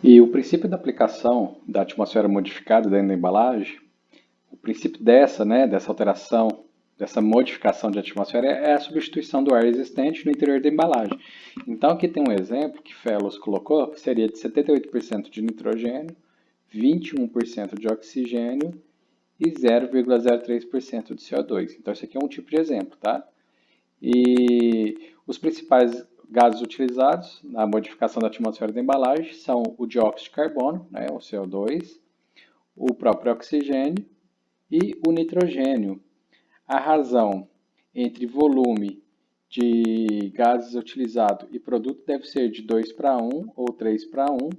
E o princípio da aplicação da atmosfera modificada dentro da embalagem, o princípio dessa alteração, dessa modificação de atmosfera é a substituição do ar existente no interior da embalagem. Então aqui tem um exemplo que Fellows colocou, que seria de 78% de nitrogênio, 21% de oxigênio e 0,03% de CO2. Então esse aqui é um tipo de exemplo, tá? E os principais gases utilizados na modificação da atmosfera da embalagem são o dióxido de carbono, né, o CO2, o próprio oxigênio e o nitrogênio. A razão entre volume de gases utilizado e produto deve ser de 2 para 1 ou 3 para 1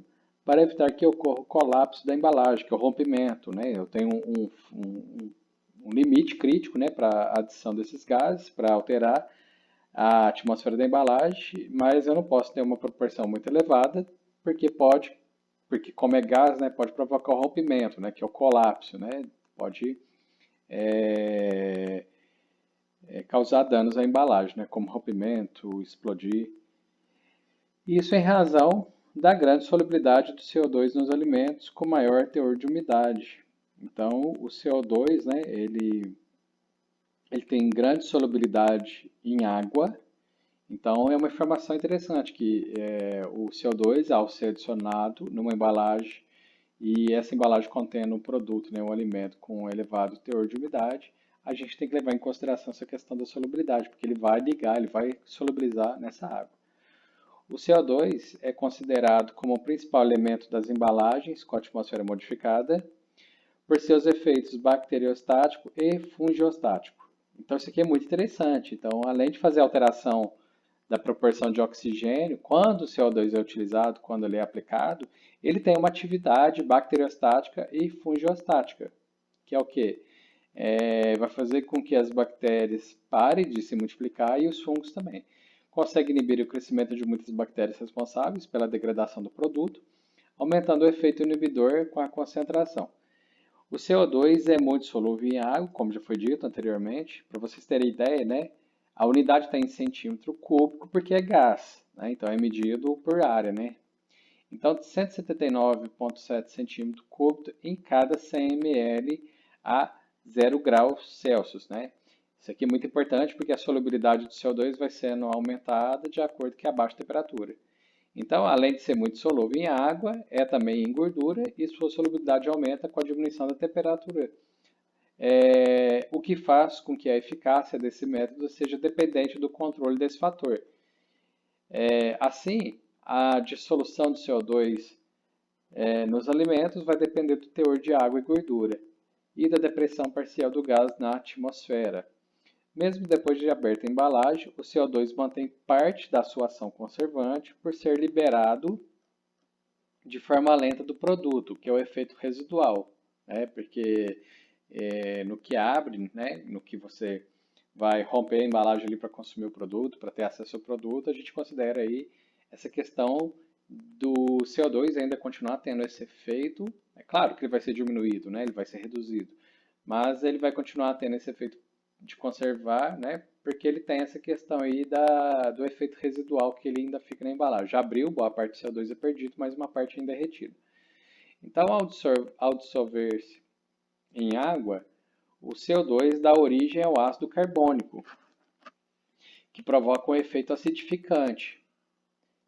para evitar que ocorra o colapso da embalagem, que é o rompimento. Né? Eu tenho um limite crítico, né, para a adição desses gases, para alterar a atmosfera da embalagem, mas eu não posso ter uma proporção muito elevada, porque como é gás, né, pode provocar o rompimento, né, que é o colapso, né, pode é, causar danos à embalagem, né, como rompimento, explodir. Isso em razão da grande solubilidade do CO2 nos alimentos com maior teor de umidade. Então, o CO2, né, ele tem grande solubilidade em água. Então, é uma informação interessante que o CO2, ao ser adicionado numa embalagem, e essa embalagem contendo um produto, né, um alimento com elevado teor de umidade, a gente tem que levar em consideração essa questão da solubilidade, porque ele vai ligar, ele vai solubilizar nessa água. O CO2 é considerado como o principal elemento das embalagens com atmosfera modificada por seus efeitos bacteriostático e fungiostático. Então, isso aqui é muito interessante. Então, além de fazer alteração da proporção de oxigênio, quando o CO2 é utilizado, quando ele é aplicado, ele tem uma atividade bacteriostática e fungiostática, que é o quê? Vai fazer com que as bactérias parem de se multiplicar e os fungos também. Consegue inibir o crescimento de muitas bactérias responsáveis pela degradação do produto, aumentando o efeito inibidor com a concentração. O CO2 é muito solúvel em água, como já foi dito anteriormente. Para vocês terem ideia, né? A unidade está em centímetro cúbico porque é gás, né? Então é medido por área, né? Então, 179,7 centímetros cúbicos em cada 100 ml a 0 graus Celsius, né? Isso aqui é muito importante porque a solubilidade do CO2 vai sendo aumentada de acordo com a baixa temperatura. Então, além de ser muito solúvel em água, é também em gordura e sua solubilidade aumenta com a diminuição da temperatura, o que faz com que a eficácia desse método seja dependente do controle desse fator. Assim, a dissolução de CO2 nos alimentos vai depender do teor de água e gordura e da depressão parcial do gás na atmosfera. Mesmo depois de aberta a embalagem, o CO2 mantém parte da sua ação conservante por ser liberado de forma lenta do produto, que é o efeito residual, né? Porque no que abre, né, no que você vai romper a embalagem ali para consumir o produto, para ter acesso ao produto, a gente considera aí essa questão do CO2 ainda continuar tendo esse efeito. É claro que ele vai ser diminuído, né, ele vai ser reduzido, mas ele vai continuar tendo esse efeito de conservar, né, porque ele tem essa questão aí do efeito residual que ele ainda fica na embalagem. Já abriu, boa parte do CO2 é perdido, mas uma parte ainda é retida. Então, ao dissolver-se em água, o CO2 dá origem ao ácido carbônico, que provoca um efeito acidificante.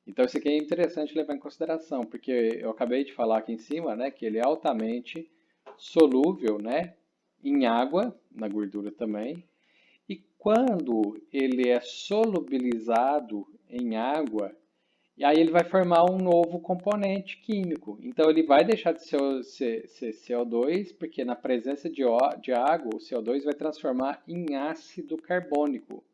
Então, isso aqui é interessante levar em consideração, porque eu acabei de falar aqui em cima, né, que ele é altamente solúvel, né, em água, na gordura também, e quando ele é solubilizado em água, e aí ele vai formar um novo componente químico. Então ele vai deixar de ser CO2, porque na presença de água, o CO2 vai transformar em ácido carbônico.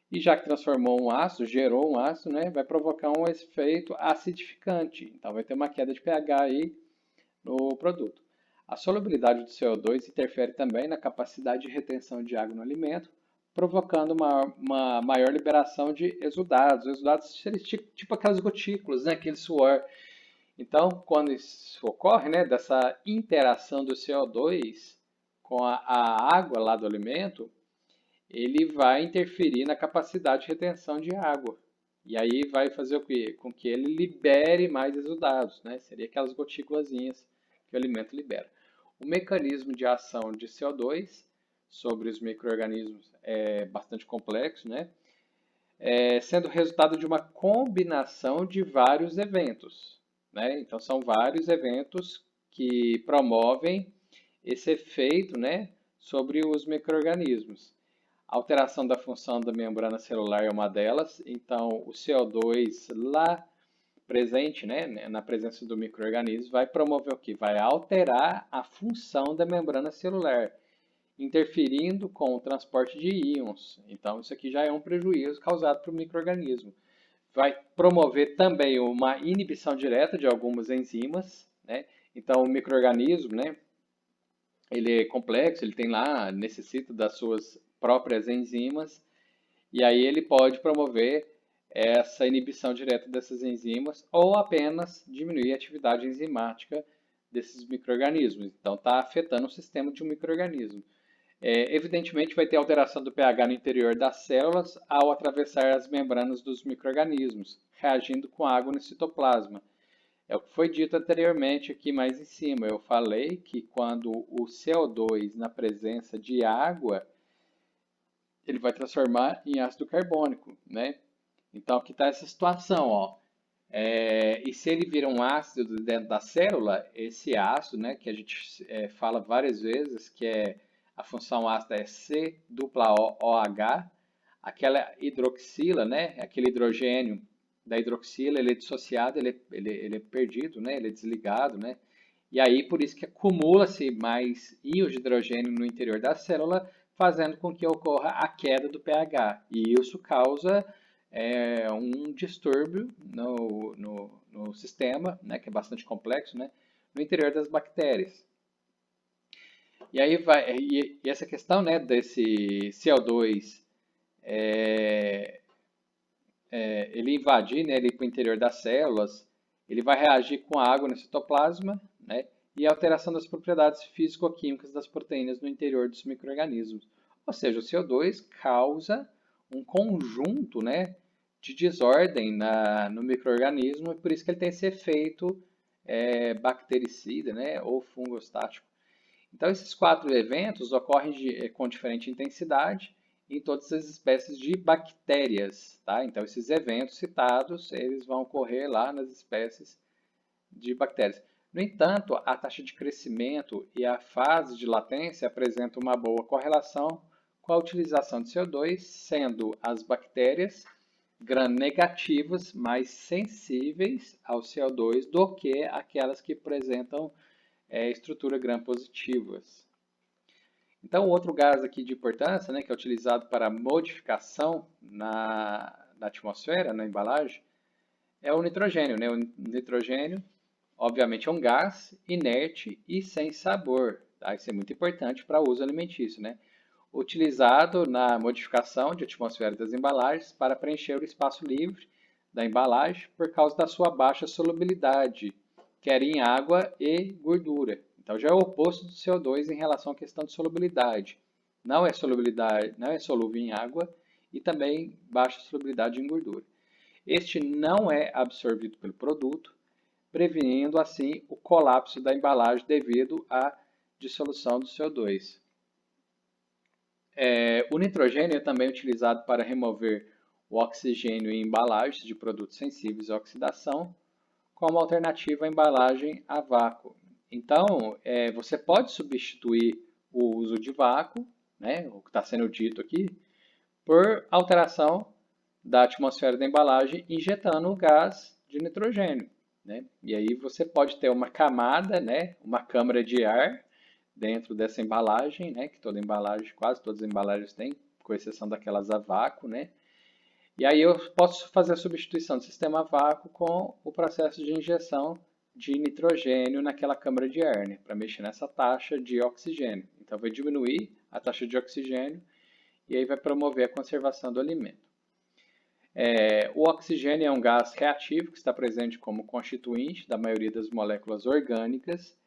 E já que transformou um ácido, gerou um ácido, né, vai provocar um efeito acidificante. Então vai ter uma queda de pH aí no produto. A solubilidade do CO2 interfere também na capacidade de retenção de água no alimento, provocando uma maior liberação de exudados. Exudados seriam tipo aquelas gotículas, né, aquele suor. Então, quando isso ocorre, né, dessa interação do CO2 com a água lá do alimento, ele vai interferir na capacidade de retenção de água. E aí vai fazer o quê? Com que ele libere mais exudados, né? Seria aquelas gotículazinhas que o alimento libera. O mecanismo de ação de CO2 sobre os micro-organismos é bastante complexo, né? Sendo resultado de uma combinação de vários eventos, né? Então são vários eventos que promovem esse efeito, né, sobre os micro-organismos. A alteração da função da membrana celular é uma delas, então o CO2 lá presente, né, na presença do micro-organismo, vai promover o que? Vai alterar a função da membrana celular, interferindo com o transporte de íons. Então, isso aqui já é um prejuízo causado para o micro-organismo. Vai promover também uma inibição direta de algumas enzimas, né? Então, o micro-organismo, né, ele é complexo, ele tem lá, necessita das suas próprias enzimas, e aí ele pode promover essa inibição direta dessas enzimas ou apenas diminuir a atividade enzimática desses micro-organismos. Então, está afetando o sistema de um micro-organismo. Evidentemente, vai ter alteração do pH no interior das células ao atravessar as membranas dos micro-organismos, reagindo com água no citoplasma. É o que foi dito anteriormente aqui mais em cima. Eu falei que quando o CO2 na presença de água, ele vai transformar em ácido carbônico, né? Então aqui está essa situação, ó. E se ele vira um ácido dentro da célula, esse ácido, né, que a gente fala várias vezes, que é a função ácida é C-OH, aquela hidroxila, né, aquele hidrogênio da hidroxila, ele é dissociado, ele é perdido, né, ele é desligado, né, e aí por isso que acumula-se mais íons de hidrogênio no interior da célula, fazendo com que ocorra a queda do pH, e isso causa um distúrbio no sistema, né, que é bastante complexo, né, no interior das bactérias. E aí e essa questão, né, desse CO2 ele invadir, né, ele para o interior das células, ele vai reagir com a água no citoplasma, né, e a alteração das propriedades físico-químicas das proteínas no interior dos micro-organismos. Ou seja, o CO2 causa um conjunto, né, de desordem no micro-organismo, e por isso que ele tem esse efeito bactericida, né, ou fungostático. Então, esses 4 eventos ocorrem com diferente intensidade em todas as espécies de bactérias, tá? Então, esses eventos citados, eles vão ocorrer lá nas espécies de bactérias. No entanto, a taxa de crescimento e a fase de latência apresentam uma boa correlação com a utilização de CO2, sendo as bactérias gram-negativas mais sensíveis ao CO2 do que aquelas que apresentam estrutura gram-positivas. Então, outro gás aqui de importância, né, que é utilizado para modificação na atmosfera, na embalagem, é o nitrogênio. Né? O nitrogênio, obviamente, é um gás inerte e sem sabor. Tá? Isso é muito importante para o uso alimentício. Né? Utilizado na modificação de atmosfera das embalagens para preencher o espaço livre da embalagem por causa da sua baixa solubilidade, quer em água e gordura. Então já é o oposto do CO2 em relação à questão de solubilidade. Não é solúvel em água e também baixa solubilidade em gordura. Este não é absorvido pelo produto, prevenindo assim o colapso da embalagem devido à dissolução do CO2. O nitrogênio é também utilizado para remover o oxigênio em embalagens de produtos sensíveis à oxidação, como alternativa à embalagem a vácuo. Então, você pode substituir o uso de vácuo, né, o que está sendo dito aqui, por alteração da atmosfera da embalagem injetando o gás de nitrogênio. Né? E aí você pode ter uma camada, né, uma câmara de ar dentro dessa embalagem, né, que toda embalagem, quase todas as embalagens têm, com exceção daquelas a vácuo, né? E aí eu posso fazer a substituição do sistema a vácuo com o processo de injeção de nitrogênio naquela câmara de ar, né, para mexer nessa taxa de oxigênio. Então vai diminuir a taxa de oxigênio e aí vai promover a conservação do alimento. O oxigênio é um gás reativo que está presente como constituinte da maioria das moléculas orgânicas,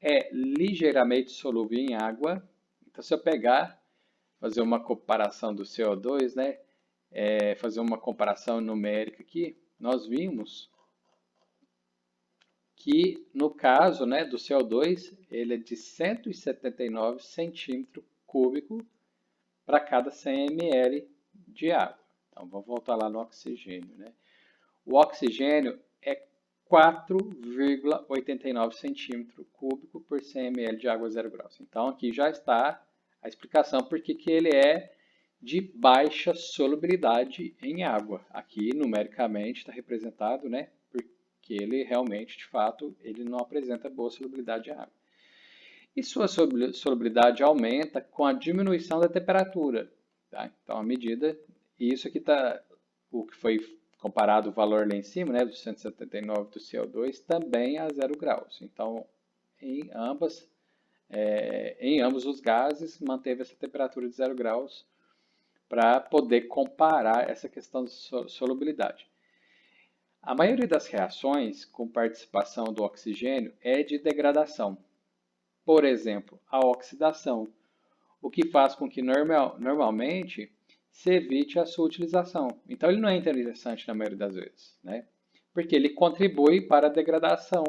é ligeiramente solúvel em água. Então, se eu pegar, fazer uma comparação do CO2, né? fazer uma comparação numérica aqui, nós vimos que no caso, né, do CO2, ele é de 179 centímetros cúbicos para cada 100 ml de água. Então, vamos voltar lá no oxigênio, né? O oxigênio é 4,89 centímetros cúbicos por 100 ml de água 0 graus. Então, aqui já está a explicação por que ele é de baixa solubilidade em água. Aqui, numericamente, está representado, né? Porque ele realmente, de fato, ele não apresenta boa solubilidade em água. E sua solubilidade aumenta com a diminuição da temperatura. Tá? Então, à medida, e isso aqui está, o que foi comparado o valor lá em cima, né, do 179 do CO2, também a 0 graus. Então, em ambos os gases, manteve essa temperatura de 0 graus para poder comparar essa questão de solubilidade. A maioria das reações com participação do oxigênio é de degradação. Por exemplo, a oxidação, o que faz com que normalmente se evite a sua utilização. Então, ele não é interessante na maioria das vezes, né? Porque ele contribui para a degradação.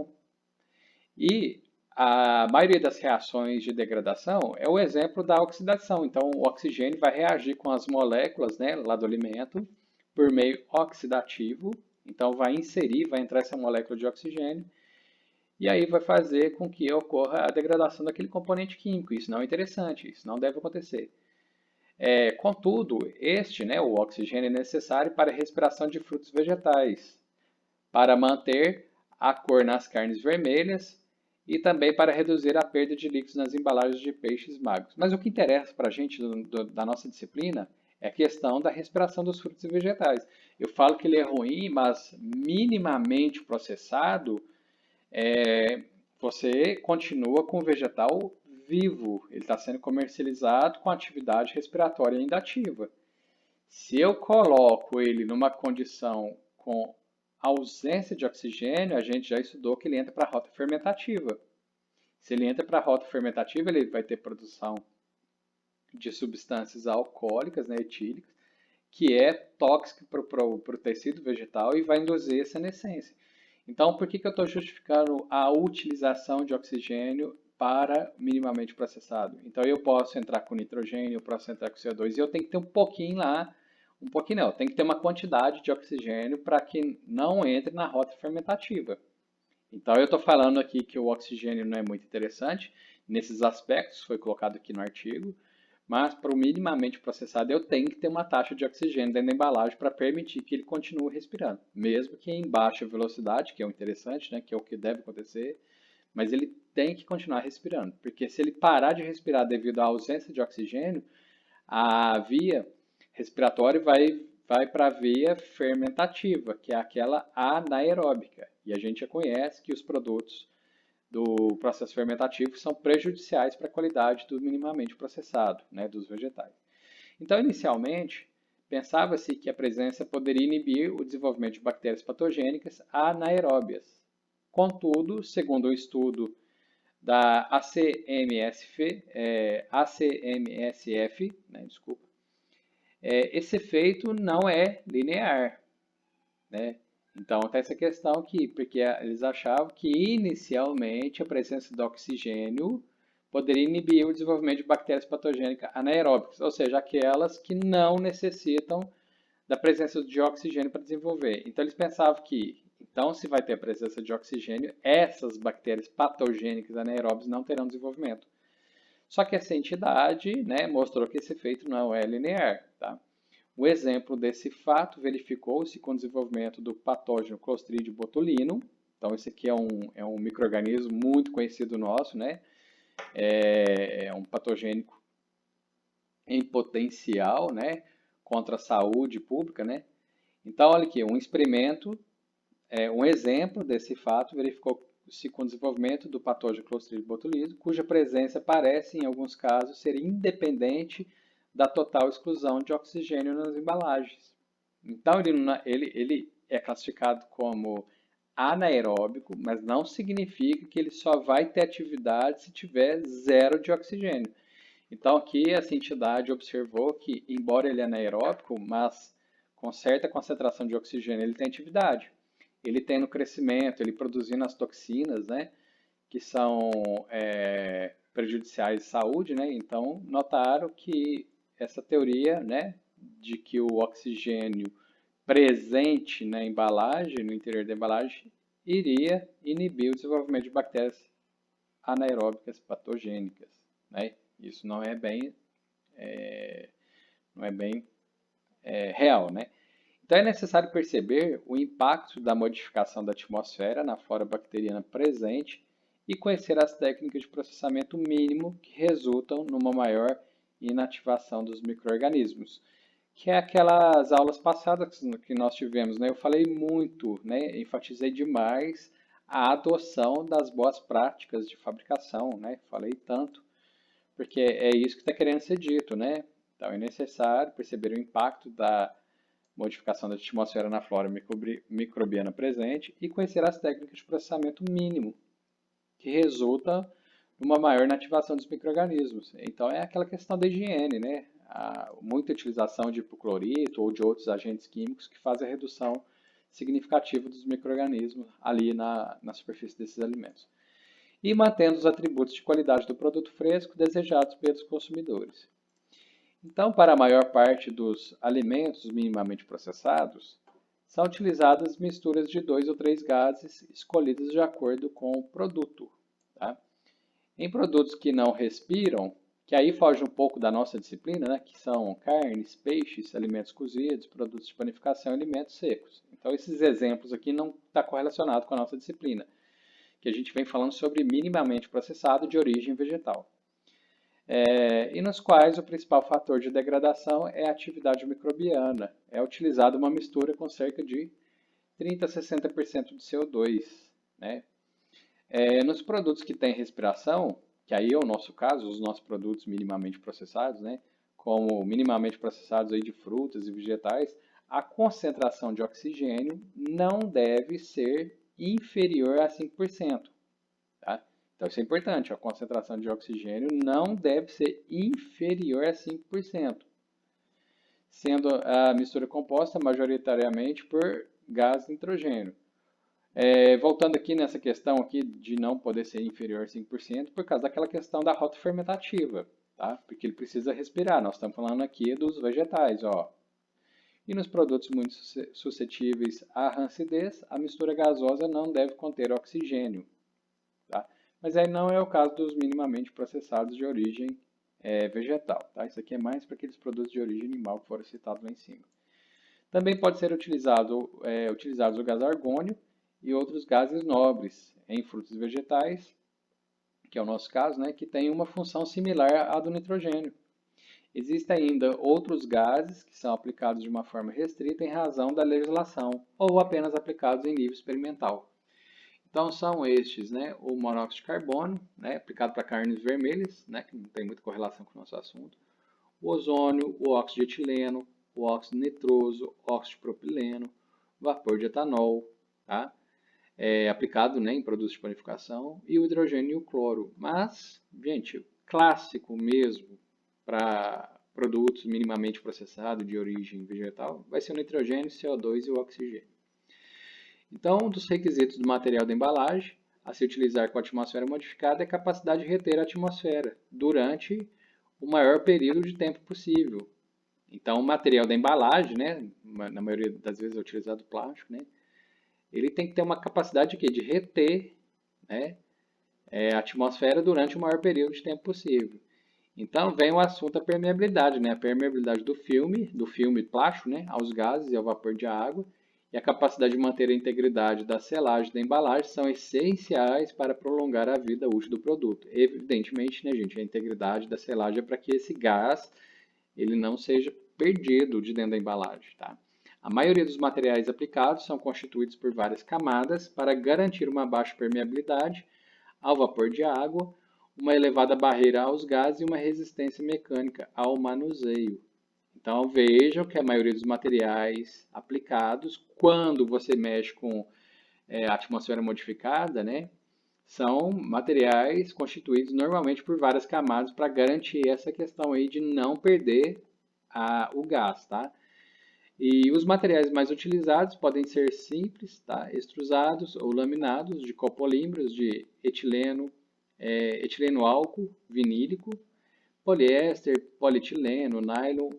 E a maioria das reações de degradação é o exemplo da oxidação. Então, o oxigênio vai reagir com as moléculas, né, lá do alimento por meio oxidativo. Então, vai entrar essa molécula de oxigênio e aí vai fazer com que ocorra a degradação daquele componente químico. Isso não é interessante, isso não deve acontecer. Contudo, o oxigênio é necessário para a respiração de frutos vegetais, para manter a cor nas carnes vermelhas e também para reduzir a perda de líquidos nas embalagens de peixes magros. Mas o que interessa para a gente da nossa disciplina é a questão da respiração dos frutos e vegetais. Eu falo que ele é ruim, mas minimamente processado, você continua com o vegetal vivo, ele está sendo comercializado com atividade respiratória ainda ativa. Se eu coloco ele numa condição com ausência de oxigênio, a gente já estudou que ele entra para a rota fermentativa. Se ele entra para a rota fermentativa, ele vai ter produção de substâncias alcoólicas, né, etílicas, que é tóxico para o tecido vegetal e vai induzir essa senescência. Então, por que eu estou justificando a utilização de oxigênio para minimamente processado? Então, eu posso entrar com nitrogênio, eu posso entrar com CO2 e eu tenho que ter um pouquinho lá, um pouquinho não, tem que ter uma quantidade de oxigênio para que não entre na rota fermentativa. Então, eu estou falando aqui que o oxigênio não é muito interessante nesses aspectos, foi colocado aqui no artigo, mas para o minimamente processado eu tenho que ter uma taxa de oxigênio dentro da embalagem para permitir que ele continue respirando, mesmo que em baixa velocidade, que é o interessante, né, que é o que deve acontecer, mas ele tem que continuar respirando, porque se ele parar de respirar devido à ausência de oxigênio, a via respiratória vai para a via fermentativa, que é aquela anaeróbica, e a gente já conhece que os produtos do processo fermentativo são prejudiciais para a qualidade do minimamente processado, né, dos vegetais. Então, inicialmente, pensava-se que a presença poderia inibir o desenvolvimento de bactérias patogênicas anaeróbias. Contudo, segundo o estudo da ACMSF, né, esse efeito não é linear, né? Então, tem essa questão aqui, porque eles achavam que inicialmente a presença do oxigênio poderia inibir o desenvolvimento de bactérias patogênicas anaeróbicas, ou seja, aquelas que não necessitam da presença de oxigênio para desenvolver. Então, eles pensavam que, então, se vai ter a presença de oxigênio, essas bactérias patogênicas anaeróbias não terão desenvolvimento. Só que essa entidade, né, mostrou que esse efeito não é linear, tá? O exemplo desse fato verificou-se com o desenvolvimento do patógeno Clostridium botulinum. Então, esse aqui é um micro-organismo muito conhecido nosso, né? É um patogênico em potencial, né? Contra a saúde pública, né? Então, olha aqui, um experimento, um exemplo desse fato verificou-se com o desenvolvimento do patógeno Clostridium botulinum, cuja presença parece, em alguns casos, ser independente da total exclusão de oxigênio nas embalagens. Então, ele é classificado como anaeróbico, mas não significa que ele só vai ter atividade se tiver zero de oxigênio. Então, aqui essa entidade observou que, embora ele é anaeróbico, mas com certa concentração de oxigênio, ele tem atividade. Ele tem no crescimento, ele produzindo as toxinas, né, que são prejudiciais à saúde, né? Então, notaram que essa teoria, né, de que o oxigênio presente na embalagem, no interior da embalagem, iria inibir o desenvolvimento de bactérias anaeróbicas patogênicas, né? Isso não é bem real, né? Então é necessário perceber o impacto da modificação da atmosfera na flora bacteriana presente e conhecer as técnicas de processamento mínimo que resultam numa maior inativação dos micro-organismos, que é aquelas aulas passadas que nós tivemos, né? Eu falei muito, né? Enfatizei demais a adoção das boas práticas de fabricação, né? Falei tanto, porque é isso que está querendo ser dito, né? Então é necessário perceber o impacto da modificação da atmosfera na flora microbiana presente e conhecer as técnicas de processamento mínimo, que resulta numa maior inativação dos micro-organismos. Então é aquela questão da higiene, né? Muita utilização de hipoclorito ou de outros agentes químicos que fazem a redução significativa dos micro-organismos ali na superfície desses alimentos. E mantendo os atributos de qualidade do produto fresco desejados pelos consumidores. Então, para a maior parte dos alimentos minimamente processados, são utilizadas misturas de 2 ou 3 gases escolhidos de acordo com o produto. Tá? Em produtos que não respiram, que aí foge um pouco da nossa disciplina, né, que são carnes, peixes, alimentos cozidos, produtos de panificação e alimentos secos. Então, esses exemplos aqui não estão correlacionados com a nossa disciplina, que a gente vem falando sobre minimamente processado de origem vegetal. E nos quais o principal fator de degradação é a atividade microbiana. É utilizada uma mistura com cerca de 30 a 60% de CO2. Né? Nos produtos que têm respiração, que aí é o nosso caso, os nossos produtos minimamente processados, né? Como minimamente processados aí de frutas e vegetais, a concentração de oxigênio não deve ser inferior a 5%. Tá? Então, isso é importante, a concentração de oxigênio não deve ser inferior a 5%, sendo a mistura composta majoritariamente por gás nitrogênio. Voltando aqui nessa questão aqui de não poder ser inferior a 5%, por causa daquela questão da rota fermentativa, tá? Porque ele precisa respirar, nós estamos falando aqui dos vegetais, ó. E nos produtos muito suscetíveis à rancidez, a mistura gasosa não deve conter oxigênio, tá? Mas aí não é o caso dos minimamente processados de origem vegetal. Tá? Isso aqui é mais para aqueles produtos de origem animal que foram citados lá em cima. Também pode ser utilizados o gás argônio e outros gases nobres em frutos e vegetais, que é o nosso caso, né, que tem uma função similar à do nitrogênio. Existem ainda outros gases que são aplicados de uma forma restrita em razão da legislação, ou apenas aplicados em nível experimental. Então são estes, né, o monóxido de carbono, né, aplicado para carnes vermelhas, né, que não tem muita correlação com o nosso assunto, o ozônio, o óxido de etileno, o óxido nitroso, óxido de propileno, vapor de etanol, tá? Aplicado, né, em produtos de panificação, e o hidrogênio e o cloro. Mas, gente, clássico mesmo para produtos minimamente processados de origem vegetal vai ser o nitrogênio, CO2 e o oxigênio. Então, um dos requisitos do material da embalagem a se utilizar com a atmosfera modificada é a capacidade de reter a atmosfera durante o maior período de tempo possível. Então, o material da embalagem, né, na maioria das vezes é utilizado plástico, né, ele tem que ter uma capacidade de, quê? De reter, né, a atmosfera durante o maior período de tempo possível. Então, vem o assunto da permeabilidade, né, a permeabilidade do filme plástico, né, aos gases e ao vapor de água, e a capacidade de manter a integridade da selagem da embalagem são essenciais para prolongar a vida útil do produto. Evidentemente, né, gente, a integridade da selagem é para que esse gás ele não seja perdido de dentro da embalagem. Tá? A maioria dos materiais aplicados são constituídos por várias camadas para garantir uma baixa permeabilidade ao vapor de água, uma elevada barreira aos gases e uma resistência mecânica ao manuseio. Então vejam que a maioria dos materiais aplicados, quando você mexe com a atmosfera modificada, né, são materiais constituídos normalmente por várias camadas para garantir essa questão aí de não perder o gás, tá? E os materiais mais utilizados podem ser simples, tá? Extrusados ou laminados de copolímeros de etileno, etileno álcool vinílico, poliéster, polietileno, nylon,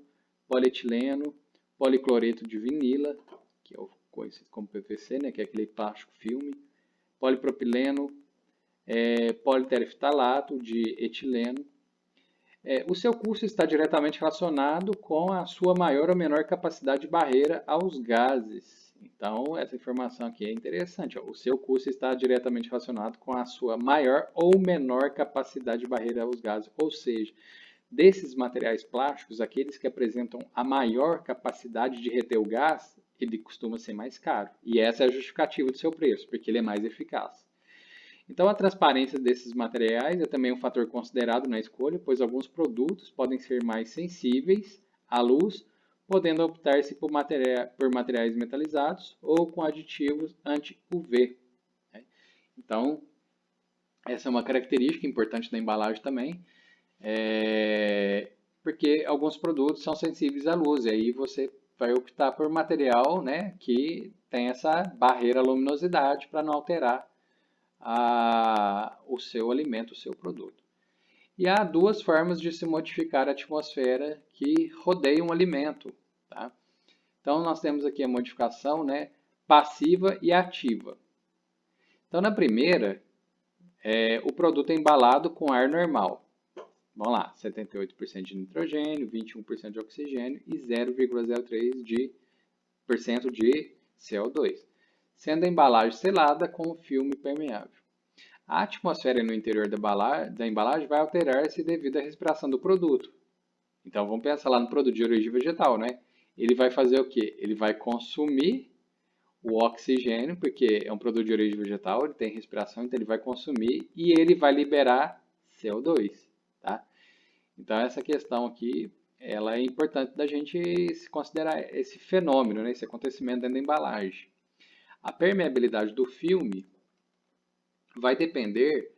polietileno, policloreto de vinila, que é o conhecido como PVC, né, que é aquele plástico filme, polipropileno, politereftalato de etileno. O seu custo está diretamente relacionado com a sua maior ou menor capacidade de barreira aos gases. Então, essa informação aqui é interessante. Ó. O seu custo está diretamente relacionado com a sua maior ou menor capacidade de barreira aos gases. Ou seja, desses materiais plásticos, aqueles que apresentam a maior capacidade de reter o gás, ele costuma ser mais caro. E essa é a justificativa do seu preço, porque ele é mais eficaz. Então, a transparência desses materiais é também um fator considerado na escolha, pois alguns produtos podem ser mais sensíveis à luz, podendo optar-se por materiais metalizados ou com aditivos anti-UV. Né? Então, essa é uma característica importante da embalagem também, porque alguns produtos são sensíveis à luz, e aí você vai optar por material, né, que tem essa barreira à luminosidade para não alterar o seu alimento, o seu produto. E há duas formas de se modificar a atmosfera que rodeia um alimento. Tá? Então, nós temos aqui a modificação, né, passiva e ativa. Então, na primeira, o produto é embalado com ar normal. Vamos lá, 78% de nitrogênio, 21% de oxigênio e 0,03% de CO2, sendo a embalagem selada com filme permeável. A atmosfera no interior da embalagem vai alterar-se devido à respiração do produto. Então vamos pensar lá no produto de origem vegetal, né? Ele vai fazer o quê? Ele vai consumir o oxigênio, porque é um produto de origem vegetal, ele tem respiração, então ele vai consumir e ele vai liberar CO2, tá? Então essa questão aqui, ela é importante da gente considerar esse fenômeno, né? Esse acontecimento dentro da embalagem. A permeabilidade do filme vai depender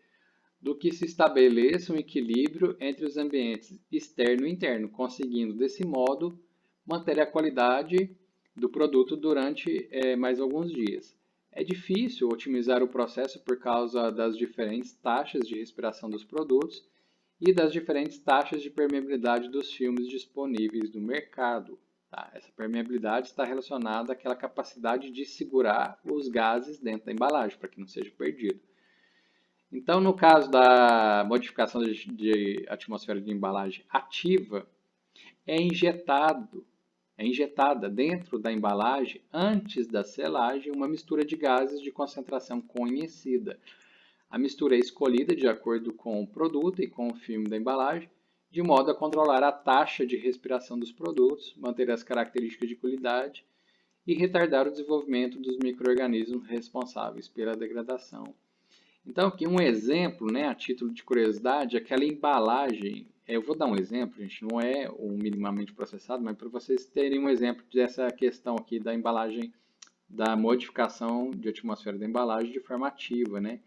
do que se estabeleça um equilíbrio entre os ambientes externo e interno, conseguindo, desse modo, manter a qualidade do produto durante mais alguns dias. É difícil otimizar o processo por causa das diferentes taxas de respiração dos produtos e das diferentes taxas de permeabilidade dos filmes disponíveis no mercado. Tá? Essa permeabilidade está relacionada àquela capacidade de segurar os gases dentro da embalagem, para que não seja perdido. Então, no caso da modificação de atmosfera de embalagem ativa, é injetada dentro da embalagem, antes da selagem, uma mistura de gases de concentração conhecida. A mistura é escolhida de acordo com o produto e com o filme da embalagem, de modo a controlar a taxa de respiração dos produtos, manter as características de qualidade e retardar o desenvolvimento dos micro-organismos responsáveis pela degradação. Então, aqui um exemplo, né, a título de curiosidade, aquela embalagem, eu vou dar um exemplo, gente, não é o minimamente processado, mas para vocês terem um exemplo dessa questão aqui da embalagem, da modificação de atmosfera da embalagem de forma ativa, né?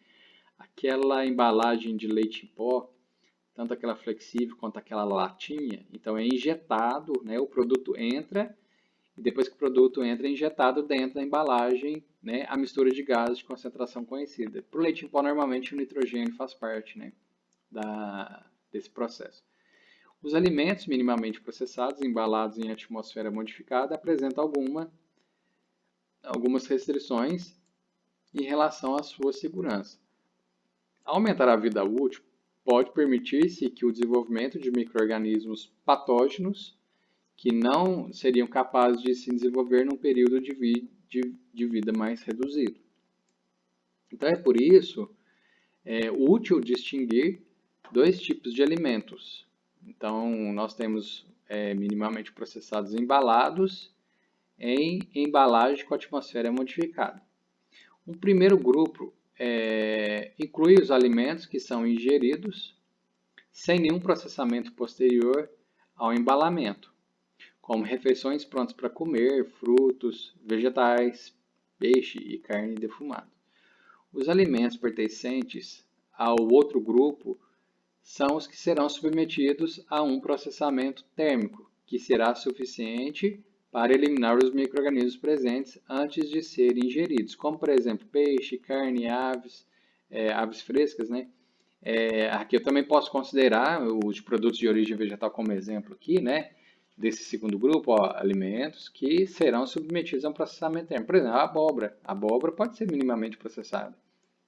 Aquela embalagem de leite em pó, tanto aquela flexível quanto aquela latinha, então é injetado, né, o produto entra, e depois que o produto entra, é injetado dentro da embalagem, né, a mistura de gases de concentração conhecida. Para o leite em pó, normalmente o nitrogênio faz parte, né, desse processo. Os alimentos minimamente processados, embalados em atmosfera modificada, apresentam algumas restrições em relação à sua segurança. Aumentar a vida útil pode permitir-se que o desenvolvimento de micro-organismos patógenos que não seriam capazes de se desenvolver num período de vida mais reduzido. Então é por isso útil distinguir dois tipos de alimentos. Então nós temos minimamente processados embalados em embalagem com atmosfera modificada. Um primeiro grupo inclui os alimentos que são ingeridos sem nenhum processamento posterior ao embalamento, como refeições prontas para comer, frutos, vegetais, peixe e carne defumada. Os alimentos pertencentes ao outro grupo são os que serão submetidos a um processamento térmico, que será suficiente para eliminar os micro-organismos presentes antes de serem ingeridos, como por exemplo peixe, carne, aves, aves frescas, né? Aqui eu também posso considerar os produtos de origem vegetal como exemplo aqui, né? Desse segundo grupo, ó, alimentos que serão submetidos a um processamento térmico. Por exemplo, a abóbora. A abóbora pode ser minimamente processada,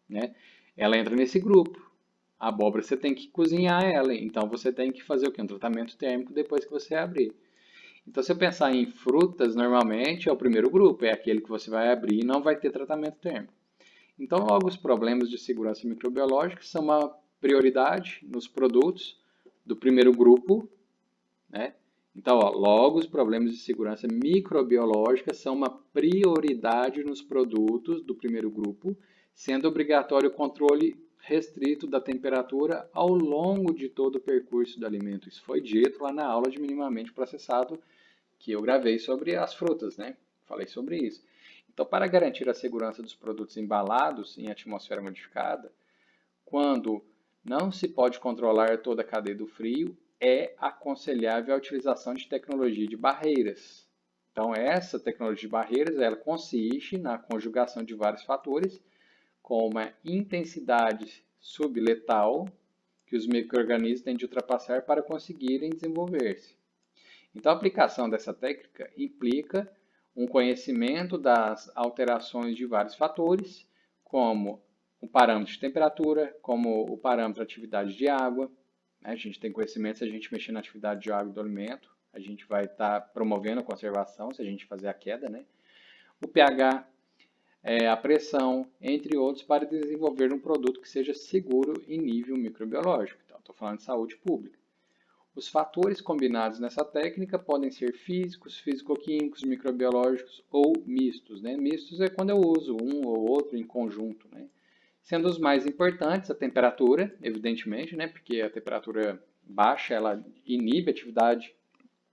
né? Ela entra nesse grupo. A abóbora você tem que cozinhar ela, então você tem que fazer o quê? Um tratamento térmico depois que você abrir. Então, se eu pensar em frutas, normalmente é o primeiro grupo, é aquele que você vai abrir e não vai ter tratamento térmico. Então, logo, os problemas de segurança microbiológica são uma prioridade nos produtos do primeiro grupo, né? Então, ó, logo, os problemas de segurança microbiológica são uma prioridade nos produtos do primeiro grupo, sendo obrigatório o controle restrito da temperatura ao longo de todo o percurso do alimento. Isso foi dito lá na aula de minimamente processado que eu gravei sobre as frutas, né? Falei sobre isso. Então, para garantir a segurança dos produtos embalados em atmosfera modificada, quando não se pode controlar toda a cadeia do frio, é aconselhável a utilização de tecnologia de barreiras. Então, essa tecnologia de barreiras, ela consiste na conjugação de vários fatores, com uma intensidade subletal que os micro-organismos têm de ultrapassar para conseguirem desenvolver-se. Então, a aplicação dessa técnica implica um conhecimento das alterações de vários fatores, como o parâmetro de temperatura, como o parâmetro de atividade de água. A gente tem conhecimento, se a gente mexer na atividade de água do alimento, a gente vai estar promovendo a conservação, se a gente fazer a queda, né? O pH, a pressão, entre outros, para desenvolver um produto que seja seguro em nível microbiológico. Então, estou falando de saúde pública. Os fatores combinados nessa técnica podem ser físicos, físico-químicos, microbiológicos ou mistos, né? Mistos é quando eu uso um ou outro em conjunto, né? Sendo os mais importantes a temperatura, evidentemente, né? Porque a temperatura baixa ela inibe a atividade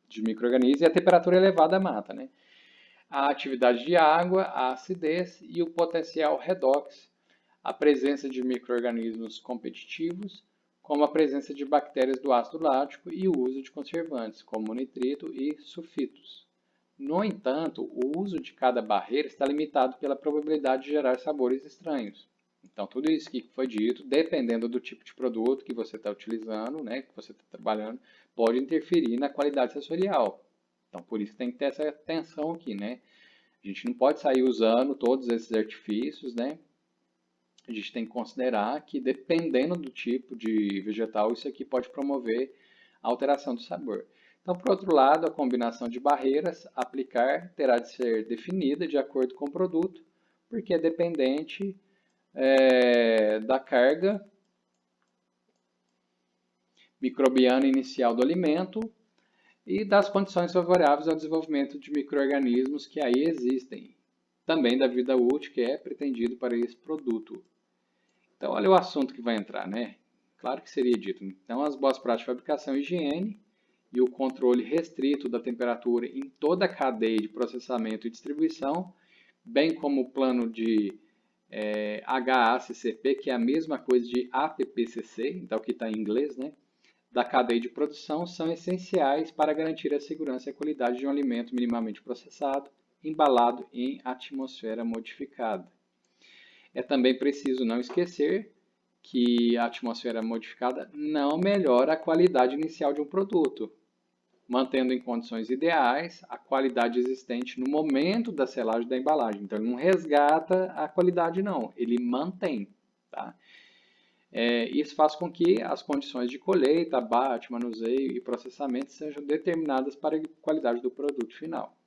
de micro-organismos e a temperatura elevada mata, né? A atividade de água, a acidez e o potencial redox, a presença de micro-organismos competitivos, como a presença de bactérias do ácido lático e o uso de conservantes, como nitrito e sulfitos. No entanto, o uso de cada barreira está limitado pela probabilidade de gerar sabores estranhos. Então, tudo isso que foi dito, dependendo do tipo de produto que você está utilizando, né, que você está trabalhando, pode interferir na qualidade sensorial. Então, por isso tem que ter essa atenção aqui, né? A gente não pode sair usando todos esses artifícios, né? A gente tem que considerar que, dependendo do tipo de vegetal, isso aqui pode promover a alteração do sabor. Então, por outro lado, a combinação de barreiras a aplicar terá de ser definida de acordo com o produto, porque é dependente da carga microbiana inicial do alimento e das condições favoráveis ao desenvolvimento de micro-organismos que aí existem, também da vida útil que é pretendido para esse produto. Então, olha o assunto que vai entrar, né? Claro que seria dito. Então, as boas práticas de fabricação e higiene e o controle restrito da temperatura em toda a cadeia de processamento e distribuição, bem como o plano de HACCP, que é a mesma coisa de APPCC, então que está em inglês, né? Da cadeia de produção, são essenciais para garantir a segurança e a qualidade de um alimento minimamente processado, embalado em atmosfera modificada. É também preciso não esquecer que a atmosfera modificada não melhora a qualidade inicial de um produto, mantendo em condições ideais a qualidade existente no momento da selagem da embalagem. Então, ele não resgata a qualidade, não, ele mantém. Tá? Isso faz com que as condições de colheita, abate, manuseio e processamento sejam determinadas para a qualidade do produto final.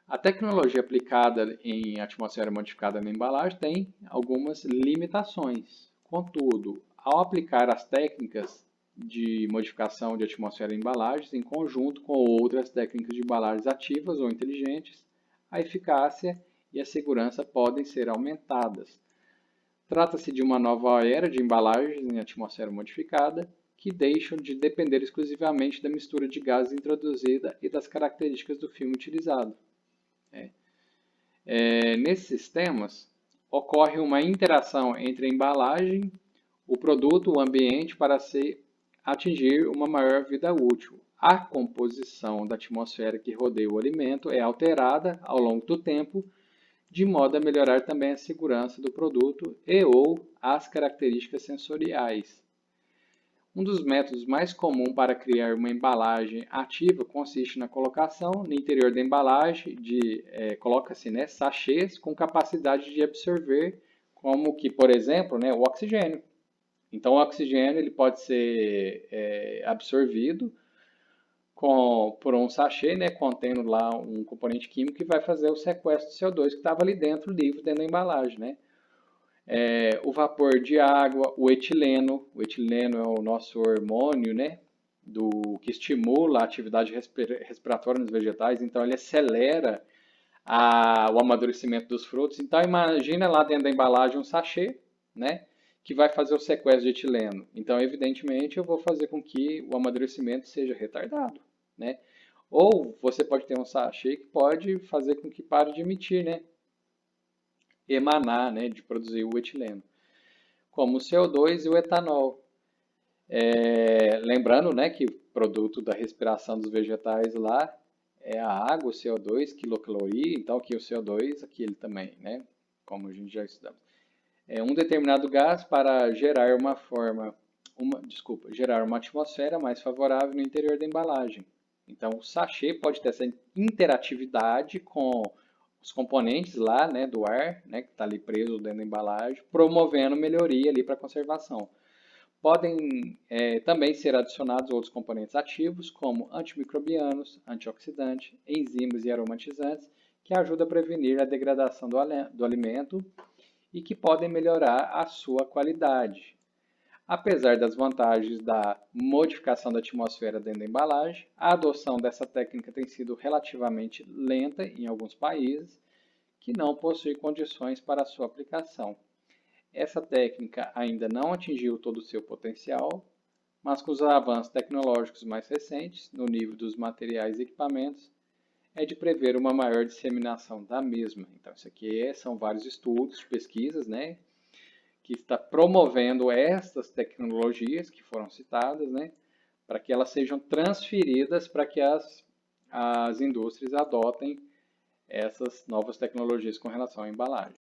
A tecnologia aplicada em atmosfera modificada na embalagem tem algumas limitações. Contudo, ao aplicar as técnicas de modificação de atmosfera em embalagens em conjunto com outras técnicas de embalagens ativas ou inteligentes, a eficácia e a segurança podem ser aumentadas. Trata-se de uma nova era de embalagens em atmosfera modificada que deixam de depender exclusivamente da mistura de gases introduzida e das características do filme utilizado. Nesses sistemas, ocorre uma interação entre a embalagem, o produto, o ambiente, para se atingir uma maior vida útil. a composição da atmosfera que rodeia o alimento é alterada ao longo do tempo, de modo a melhorar também a segurança do produto e ou as características sensoriais. Um dos métodos mais comuns para criar uma embalagem ativa consiste na colocação no interior da embalagem de coloca-se, né, sachês com capacidade de absorver, como que, por exemplo, né, o oxigênio. Então, o oxigênio ele pode ser absorvido por um sachê, né, contendo lá um componente químico que vai fazer o sequestro de CO2 que estava ali dentro, livre dentro da embalagem, né? O vapor de água, o etileno. O etileno é o nosso hormônio, né? Que estimula a atividade respiratória nos vegetais, então ele acelera o amadurecimento dos frutos. Então imagina lá dentro da embalagem um sachê, né? Que vai fazer o sequestro de etileno. Então, evidentemente, eu vou fazer com que o amadurecimento seja retardado, né? Ou você pode ter um sachê que pode fazer com que pare de emitir, né? Emanar, né, de produzir o etileno, como o CO2 e o etanol. Lembrando, né, que o produto da respiração dos vegetais lá é a água, o CO2, quilocaloria, então aqui o CO2, aqui ele também, né, como a gente já estudamos. É um determinado gás para gerar gerar uma atmosfera mais favorável no interior da embalagem. Então, o sachê pode ter essa interatividade com os componentes lá, né, do ar, né, que está ali preso dentro da embalagem, promovendo melhoria ali para a conservação. Podem também ser adicionados outros componentes ativos, como antimicrobianos, antioxidantes, enzimas e aromatizantes, que ajudam a prevenir a degradação do alimento e que podem melhorar a sua qualidade. Apesar das vantagens da modificação da atmosfera dentro da embalagem, a adoção dessa técnica tem sido relativamente lenta em alguns países que não possuem condições para a sua aplicação. Essa técnica ainda não atingiu todo o seu potencial, mas com os avanços tecnológicos mais recentes, no nível dos materiais e equipamentos, é de prever uma maior disseminação da mesma. Então, isso aqui são vários estudos, pesquisas, né, que está promovendo estas tecnologias que foram citadas, né, para que elas sejam transferidas para que as indústrias adotem essas novas tecnologias com relação à embalagem.